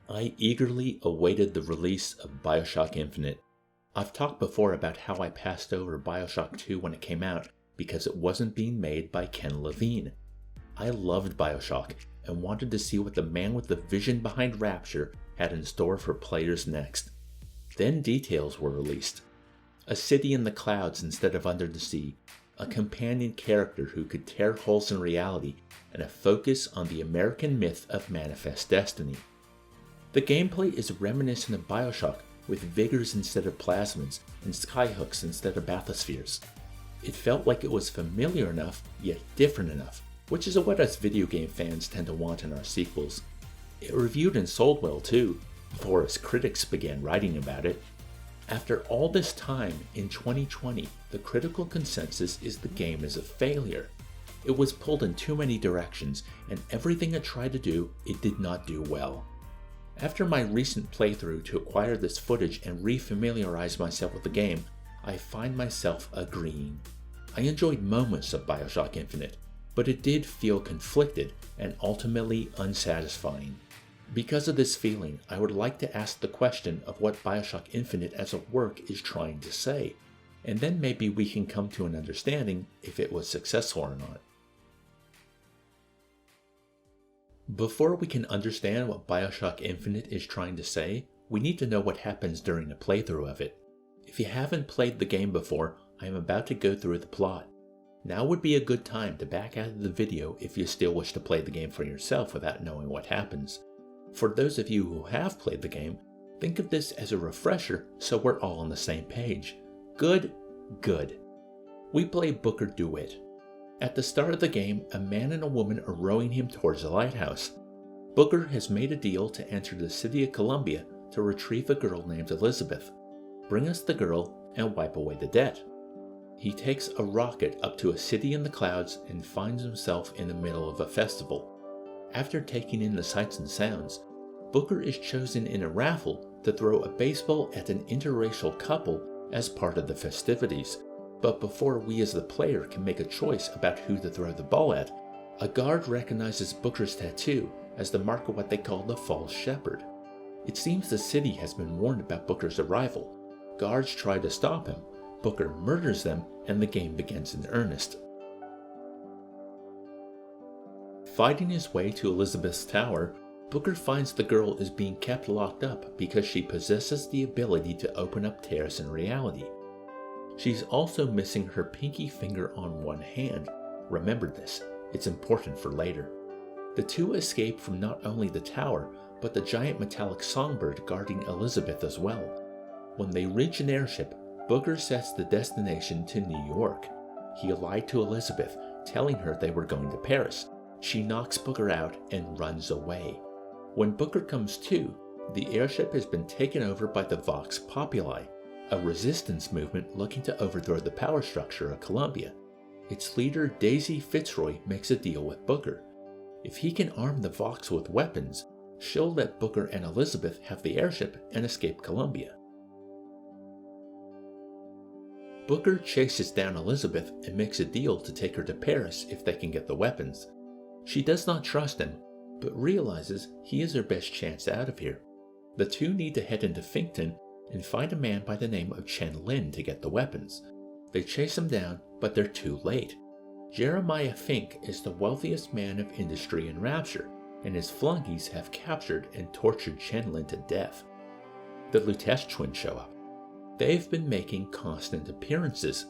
I eagerly awaited the release of Bioshock Infinite. I've talked before about how I passed over Bioshock 2 when it came out because it wasn't being made by Ken Levine. I loved Bioshock and wanted to see what the man with the vision behind Rapture had in store for players next. Then details were released. A city in the clouds instead of under the sea, a companion character who could tear holes in reality, and a focus on the American myth of manifest destiny. The gameplay is reminiscent of Bioshock, with vigors instead of plasmids and skyhooks instead of bathyspheres. It felt like it was familiar enough, yet different enough, which is what us video game fans tend to want in our sequels. It reviewed and sold well too, before us critics began writing about it. After all this time, in 2020, the critical consensus is the game is a failure. It was pulled in too many directions, and everything it tried to do, it did not do well. After my recent playthrough to acquire this footage and re-familiarize myself with the game, I find myself agreeing. I enjoyed moments of Bioshock Infinite, but it did feel conflicted and ultimately unsatisfying. Because of this feeling, I would like to ask the question of what Bioshock Infinite as a work is trying to say, and then maybe we can come to an understanding if it was successful or not. Before we can understand what Bioshock Infinite is trying to say, we need to know what happens during a playthrough of it. If you haven't played the game before, I am about to go through the plot. Now would be a good time to back out of the video if you still wish to play the game for yourself without knowing what happens. For those of you who have played the game, think of this as a refresher so we're all on the same page. Good. We play Booker DeWitt. At the start of the game, a man and a woman are rowing him towards a lighthouse. Booker has made a deal to enter the city of Columbia to retrieve a girl named Elizabeth, bring us the girl, and wipe away the debt. He takes a rocket up to a city in the clouds and finds himself in the middle of a festival. After taking in the sights and sounds, Booker is chosen in a raffle to throw a baseball at an interracial couple as part of the festivities. But before we as the player can make a choice about who to throw the ball at, a guard recognizes Booker's tattoo as the mark of what they call the false shepherd. It seems the city has been warned about Booker's arrival. Guards try to stop him, Booker murders them, and the game begins in earnest. Fighting his way to Elizabeth's tower, Booker finds the girl is being kept locked up because she possesses the ability to open up tears in reality. She's also missing her pinky finger on one hand. Remember this, it's important for later. The two escape from not only the tower, but the giant metallic songbird guarding Elizabeth as well. When they reach an airship, Booker sets the destination to New York. He lied to Elizabeth, telling her they were going to Paris. She knocks Booker out and runs away. When Booker comes to, the airship has been taken over by the Vox Populi, a resistance movement looking to overthrow the power structure of Columbia. Its leader, Daisy Fitzroy, makes a deal with Booker. If he can arm the Vox with weapons, she'll let Booker and Elizabeth have the airship and escape Columbia. Booker chases down Elizabeth and makes a deal to take her to Paris if they can get the weapons. She does not trust him, but realizes he is her best chance out of here. The two need to head into Finkton and find a man by the name of Chen Lin to get the weapons. They chase him down, but they're too late. Jeremiah Fink is the wealthiest man of industry in Rapture, and his flunkies have captured and tortured Chen Lin to death. The Lutece twins show up. They've been making constant appearances.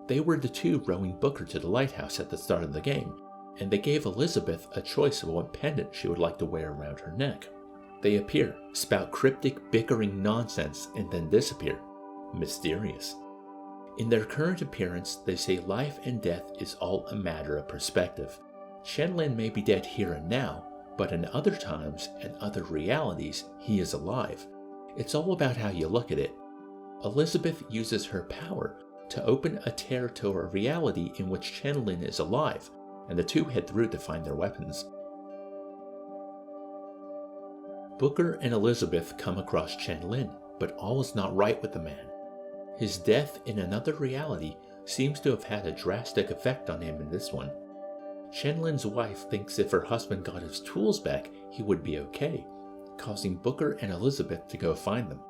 They were the two rowing Booker to the lighthouse at the start of the game, and they gave Elizabeth a choice of what pendant she would like to wear around her neck. They appear, spout cryptic, bickering nonsense, and then disappear. Mysterious. In their current appearance, they say life and death is all a matter of perspective. Chen Lin may be dead here and now, but in other times and other realities, he is alive. It's all about how you look at it. Elizabeth uses her power to open a tear to a reality in which Chen Lin is alive, and the two head through to find their weapons. Booker and Elizabeth come across Chen Lin, but all is not right with the man. His death in another reality seems to have had a drastic effect on him in this one. Chen Lin's wife thinks if her husband got his tools back, he would be okay. causing Booker and Elizabeth to go find them.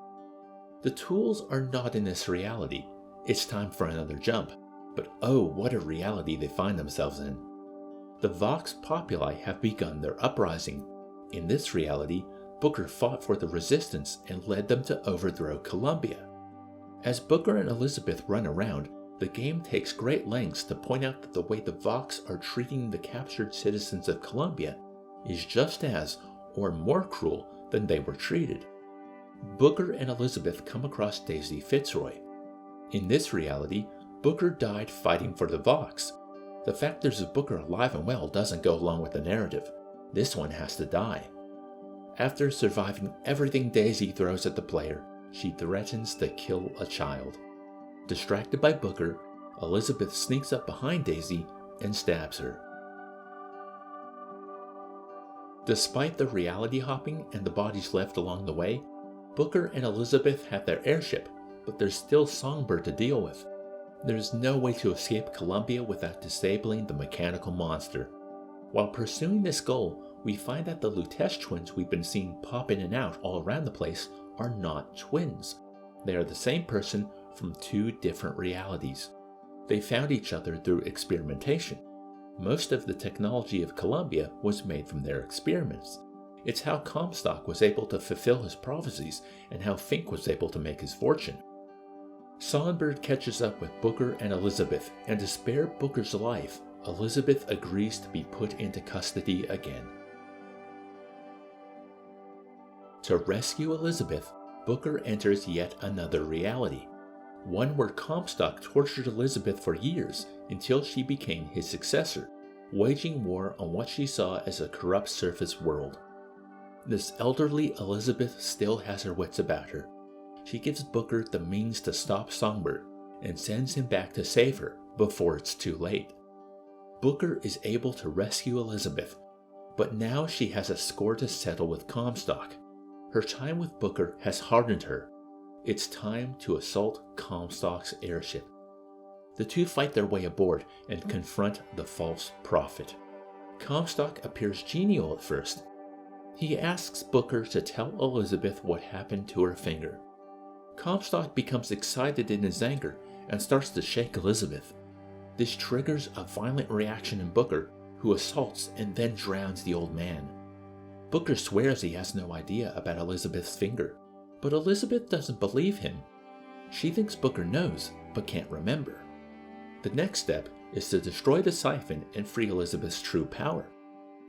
The tools are not in this reality. It's time for another jump. But oh, what a reality they find themselves in. The Vox Populi have begun their uprising. In this reality, Booker fought for the resistance and led them to overthrow Columbia. As Booker and Elizabeth run around, the game takes great lengths to point out that the way the Vox are treating the captured citizens of Columbia is just as, or more cruel than they were treated. Booker and Elizabeth come across Daisy Fitzroy. In this reality, Booker died fighting for the Vox. The fact there's a Booker alive and well doesn't go along with the narrative. This one has to die. After surviving everything Daisy throws at the player, she threatens to kill a child. Distracted by Booker, Elizabeth sneaks up behind Daisy and stabs her. Despite the reality hopping and the bodies left along the way, Booker and Elizabeth have their airship, but there's still Songbird to deal with. There's no way to escape Columbia without disabling the mechanical monster. While pursuing this goal, we find that the Lutece twins we've been seeing pop in and out all around the place are not twins. They are the same person from two different realities. They found each other through experimentation. Most of the technology of Columbia was made from their experiments. It's how Comstock was able to fulfill his prophecies and how Fink was able to make his fortune. Songbird catches up with Booker and Elizabeth, and to spare Booker's life, Elizabeth agrees to be put into custody again. To rescue Elizabeth, Booker enters yet another reality, one where Comstock tortured Elizabeth for years until she became his successor, waging war on what she saw as a corrupt surface world. This elderly Elizabeth still has her wits about her. She gives Booker the means to stop Songbird and sends him back to save her before it's too late. Booker is able to rescue Elizabeth, but now she has a score to settle with Comstock. Her time with Booker has hardened her. It's time to assault Comstock's airship. The two fight their way aboard and confront the false prophet. Comstock appears genial at first. He asks Booker to tell Elizabeth what happened to her finger. Comstock becomes excited in his anger and starts to shake Elizabeth. This triggers a violent reaction in Booker, who assaults and then drowns the old man. Booker swears he has no idea about Elizabeth's finger, but Elizabeth doesn't believe him. She thinks Booker knows, but can't remember. The next step is to destroy the siphon and free Elizabeth's true power.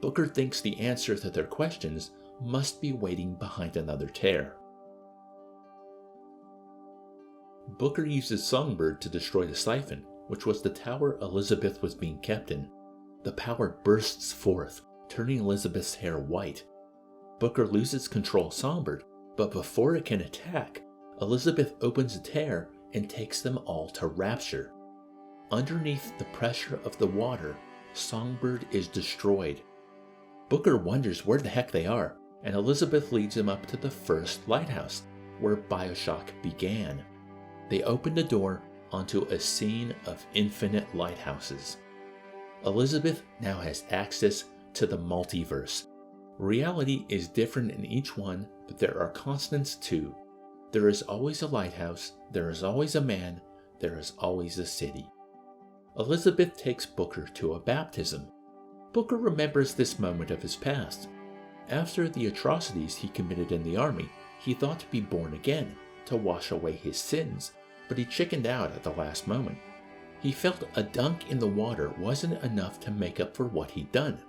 Booker thinks the answer to their questions must be waiting behind another tear. Booker uses Songbird to destroy the siphon, which was the tower Elizabeth was being kept in. The power bursts forth, turning Elizabeth's hair white. Booker loses control of Songbird, but before it can attack, Elizabeth opens a tear and takes them all to Rapture. Underneath the pressure of the water, Songbird is destroyed. Booker wonders where the heck they are, and Elizabeth leads him up to the first lighthouse, where Bioshock began. They open the door onto a scene of infinite lighthouses. Elizabeth now has access to the multiverse. Reality is different in each one, but there are constants too. There is always a lighthouse, there is always a man, there is always a city. Elizabeth takes Booker to a baptism. Booker remembers this moment of his past. After the atrocities he committed in the army, he thought to be born again, to wash away his sins, but he chickened out at the last moment. He felt a dunk in the water wasn't enough to make up for what he'd done.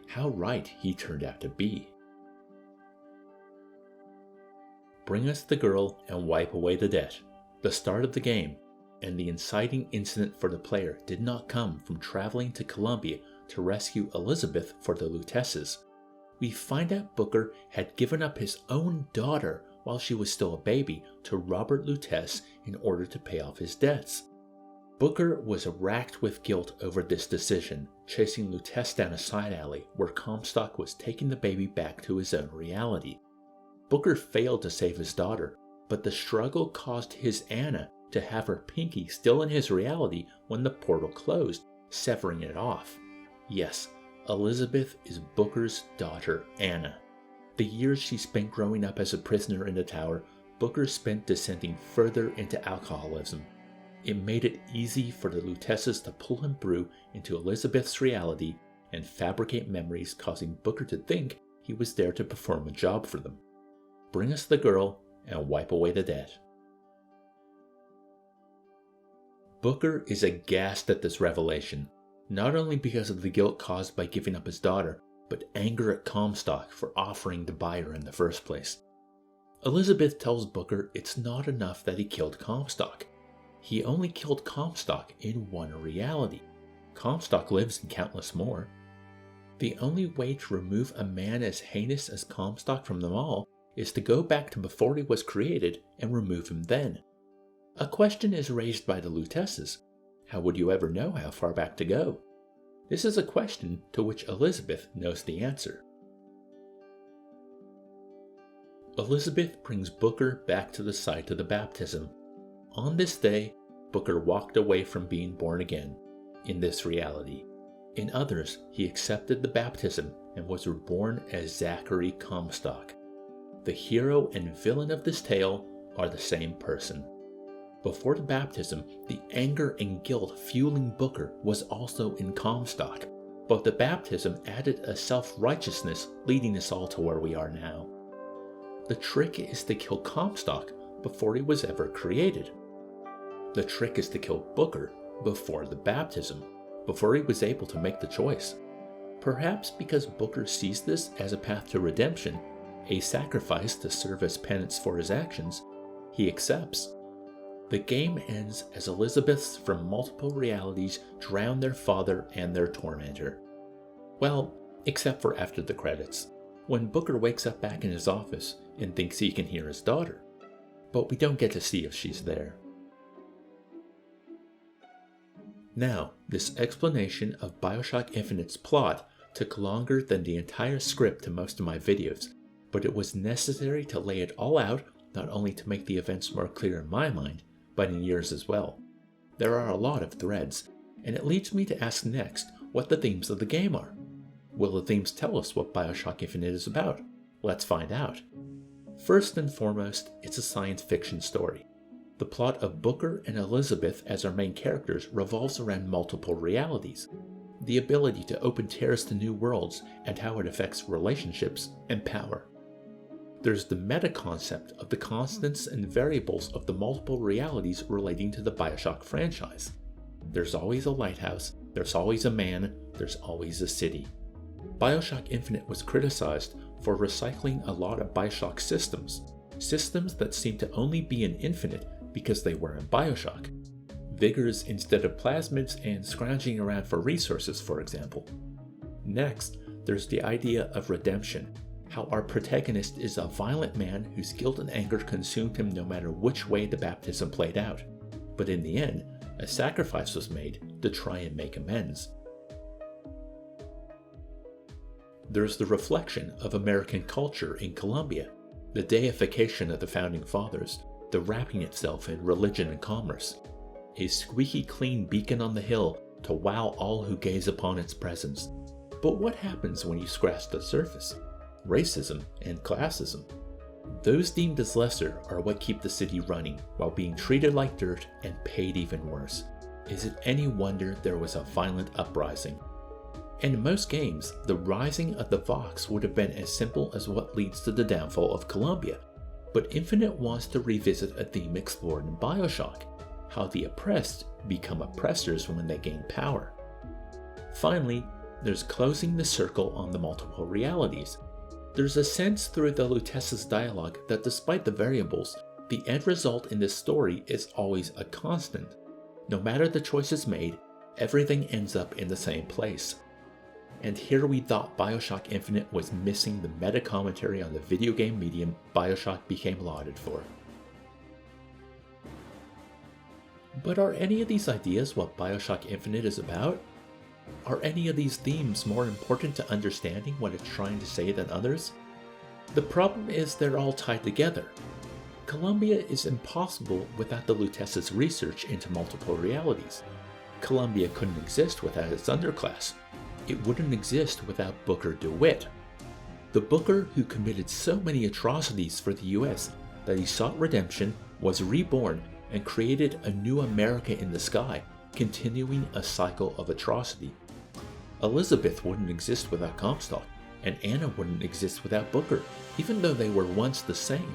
How right he turned out to be. Bring us the girl and wipe away the debt. The start of the game, and the inciting incident for the player did not come from traveling to Columbia to rescue Elizabeth for the Luteces. We find out Booker had given up his own daughter while she was still a baby to Robert Lutece in order to pay off his debts. Booker was racked with guilt over this decision, chasing Lutece down a side alley where Comstock was taking the baby back to his own reality. Booker failed to save his daughter, but the struggle caused his Anna to have her pinky still in his reality when the portal closed, severing it off. Yes, Elizabeth is Booker's daughter Anna. The years she spent growing up as a prisoner in the tower, Booker spent descending further into alcoholism. It made it easy for the Luteces to pull him through into Elizabeth's reality and fabricate memories, causing Booker to think he was there to perform a job for them. Bring us the girl and wipe away the debt. Booker is aghast at this revelation, not only because of the guilt caused by giving up his daughter, but anger at Comstock for offering to buy her in the first place. Elizabeth tells Booker it's not enough that he killed Comstock. He only killed Comstock in one reality. Comstock lives in countless more. The only way to remove a man as heinous as Comstock from them all is to go back to before he was created and remove him then. A question is raised by the Luteces. How would you ever know how far back to go? This is a question to which Elizabeth knows the answer. Elizabeth brings Booker back to the site of the baptism. On this day, Booker walked away from being born again, in this reality. In others, he accepted the baptism and was reborn as Zachary Comstock. The hero and villain of this tale are the same person. Before the baptism, the anger and guilt fueling Booker was also in Comstock, but the baptism added a self-righteousness leading us all to where we are now. The trick is to kill Comstock before he was ever created. The trick is to kill Booker before the baptism, before he was able to make the choice. Perhaps because Booker sees this as a path to redemption, a sacrifice to serve as penance for his actions, he accepts. The game ends as Elizabeths from multiple realities drown their father and their tormentor. Well, except for after the credits, when Booker wakes up back in his office and thinks he can hear his daughter. But we don't get to see if she's there. Now, this explanation of Bioshock Infinite's plot took longer than the entire script to most of my videos, but it was necessary to lay it all out, not only to make the events more clear in my mind, but in yours as well. There are a lot of threads, and it leads me to ask next what the themes of the game are. Will the themes tell us what Bioshock Infinite is about? Let's find out. First and foremost, it's a science fiction story. The plot of Booker and Elizabeth as our main characters revolves around multiple realities, the ability to open tears to new worlds, and how it affects relationships and power. There's the meta-concept of the constants and variables of the multiple realities relating to the Bioshock franchise. There's always a lighthouse, there's always a man, there's always a city. Bioshock Infinite was criticized for recycling a lot of Bioshock systems that seem to only be in Infinite because they were in Bioshock. Vigors instead of plasmids and scrounging around for resources, for example. Next, there's the idea of redemption, how our protagonist is a violent man whose guilt and anger consumed him no matter which way the baptism played out. But in the end, a sacrifice was made to try and make amends. There's the reflection of American culture in Colombia, the deification of the Founding Fathers, the wrapping itself in religion and commerce. A squeaky clean beacon on the hill to wow all who gaze upon its presence. But what happens when you scratch the surface? Racism and classism. Those deemed as lesser are what keep the city running while being treated like dirt and paid even worse. Is it any wonder there was a violent uprising? And in most games, the rising of the Vox would have been as simple as what leads to the downfall of Columbia. But Infinite wants to revisit a theme explored in Bioshock, how the oppressed become oppressors when they gain power. Finally, there's closing the circle on the multiple realities. There's a sense through the Lutece's dialogue that despite the variables, the end result in this story is always a constant. No matter the choices made, everything ends up in the same place. And here we thought Bioshock Infinite was missing the meta-commentary on the video game medium Bioshock became lauded for. But are any of these ideas what Bioshock Infinite is about? Are any of these themes more important to understanding what it's trying to say than others? The problem is they're all tied together. Columbia is impossible without the Lutece's research into multiple realities. Columbia couldn't exist without its underclass. It wouldn't exist without Booker DeWitt. The Booker who committed so many atrocities for the US that he sought redemption was reborn and created a new America in the sky, continuing a cycle of atrocity. Elizabeth wouldn't exist without Comstock, and Anna wouldn't exist without Booker, even though they were once the same.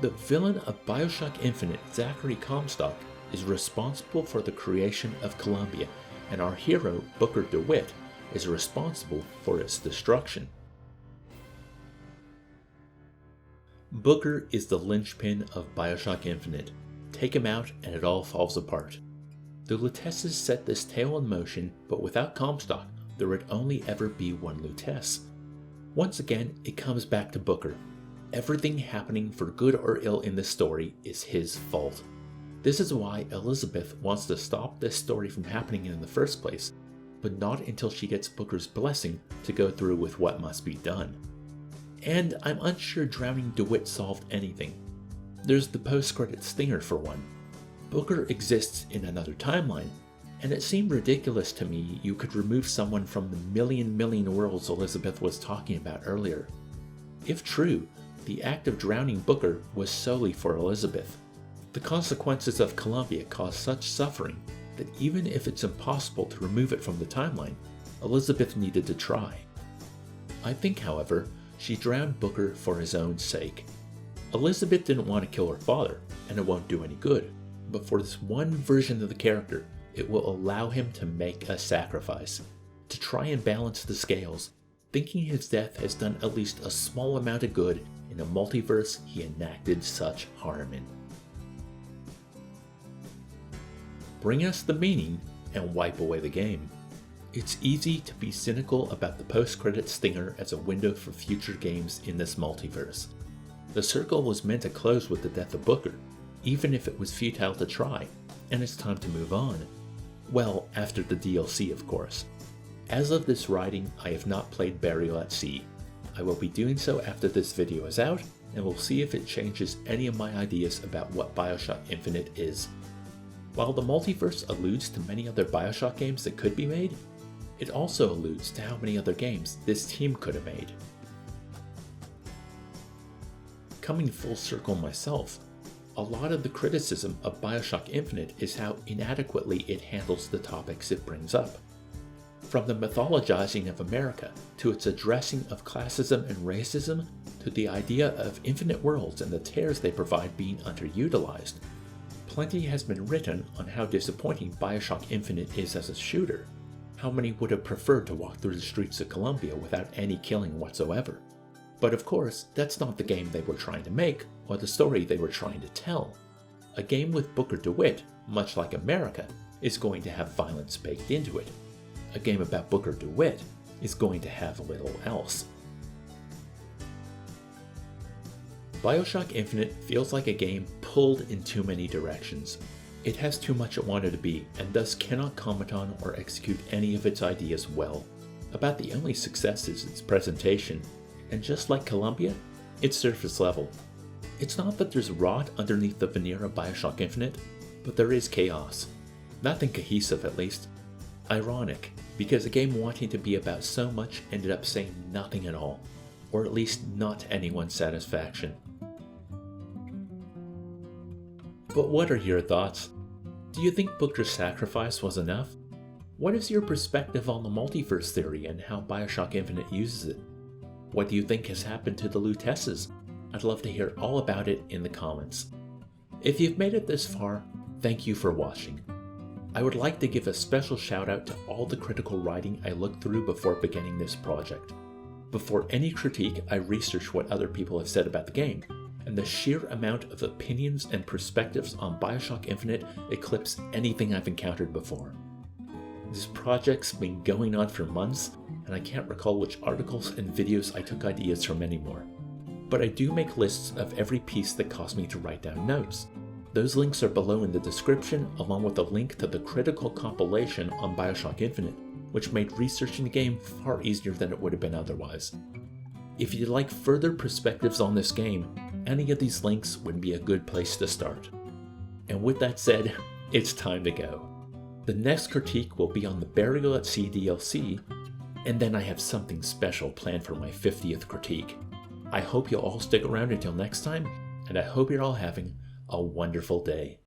The villain of Bioshock Infinite, Zachary Comstock, is responsible for the creation of Columbia, and our hero, Booker DeWitt, is responsible for its destruction. Booker is the linchpin of Bioshock Infinite. Take him out and it all falls apart. The Lutesses set this tale in motion, but without Comstock, there would only ever be one Lutess. Once again, it comes back to Booker. Everything happening for good or ill in this story is his fault. This is why Elizabeth wants to stop this story from happening in the first place, but not until she gets Booker's blessing to go through with what must be done. And I'm unsure drowning DeWitt solved anything. There's the post-credit stinger for one. Booker exists in another timeline, and it seemed ridiculous to me you could remove someone from the million worlds Elizabeth was talking about earlier. If true, the act of drowning Booker was solely for Elizabeth. The consequences of Columbia caused such suffering that even if it's impossible to remove it from the timeline, Elizabeth needed to try. I think, however, she drowned Booker for his own sake. Elizabeth didn't want to kill her father, and it won't do any good, but for this one version of the character, it will allow him to make a sacrifice, to try and balance the scales, thinking his death has done at least a small amount of good in a multiverse he enacted such harm in. Bring us the meaning and wipe away the game. It's easy to be cynical about the post-credit stinger as a window for future games in this multiverse. The circle was meant to close with the death of Booker, even if it was futile to try, and it's time to move on. Well, after the DLC, of course. As of this writing, I have not played Burial at Sea. I will be doing so after this video is out, and we'll see if it changes any of my ideas about what Bioshock Infinite is. While the multiverse alludes to many other Bioshock games that could be made, it also alludes to how many other games this team could have made. Coming full circle myself, a lot of the criticism of Bioshock Infinite is how inadequately it handles the topics it brings up. From the mythologizing of America, to its addressing of classism and racism, to the idea of infinite worlds and the tears they provide being underutilized. Plenty has been written on how disappointing Bioshock Infinite is as a shooter. How many would have preferred to walk through the streets of Columbia without any killing whatsoever. But of course, that's not the game they were trying to make, or the story they were trying to tell. A game with Booker DeWitt, much like America, is going to have violence baked into it. A game about Booker DeWitt is going to have little else. Bioshock Infinite feels like a game pulled in too many directions. It has too much it wanted to be, and thus cannot comment on or execute any of its ideas well. About the only success is its presentation, and just like Columbia, it's surface level. It's not that there's rot underneath the veneer of Bioshock Infinite, but there is chaos. Nothing cohesive, at least. Ironic, because a game wanting to be about so much ended up saying nothing at all, or at least not to anyone's satisfaction. But what are your thoughts? Do you think Booker's sacrifice was enough? What is your perspective on the multiverse theory and how Bioshock Infinite uses it? What do you think has happened to the Lutesses? I'd love to hear all about it in the comments. If you've made it this far, thank you for watching. I would like to give a special shout out to all the critical writing I looked through before beginning this project. Before any critique, I researched what other people have said about the game, and the sheer amount of opinions and perspectives on Bioshock Infinite eclipse anything I've encountered before. This project's been going on for months, and I can't recall which articles and videos I took ideas from anymore. But I do make lists of every piece that caused me to write down notes. Those links are below in the description, along with a link to the critical compilation on Bioshock Infinite, which made researching the game far easier than it would have been otherwise. If you'd like further perspectives on this game, any of these links would be a good place to start. And with that said, it's time to go. The next critique will be on the Burial at Sea DLC, And then I have something special planned for my 50th critique. I hope you'll all stick around until next time, and I hope you're all having a wonderful day.